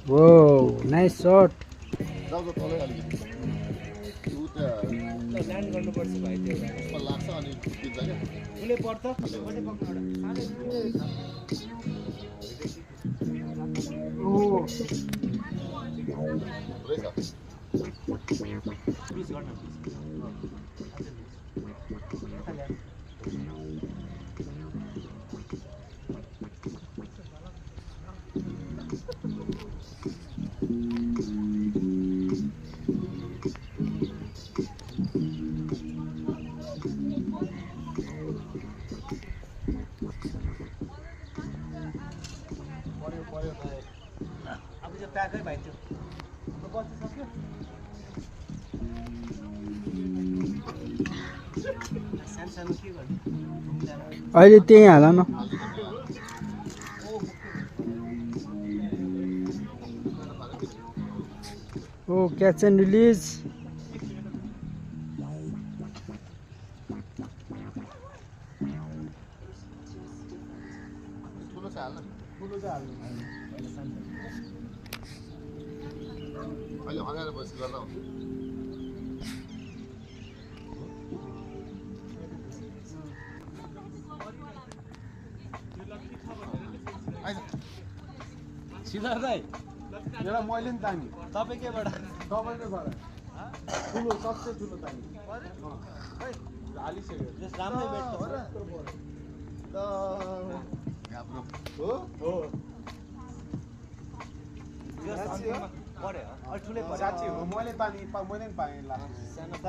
Whoa, nice shot. अहिले त्यही हाल न Oh, catch and release. Siddhartha भाइ एउटा मैले नि तानी तपाईँ केबाट तपाईँकैबाट ठुलो सबसे ठुलो तानी हालिसक्यो जस राम्रै बेट हो यो पढ्यो अलि ठुलै पढ्यो साच्चै हो मैले तानी मैले नि पाएँ लास्ट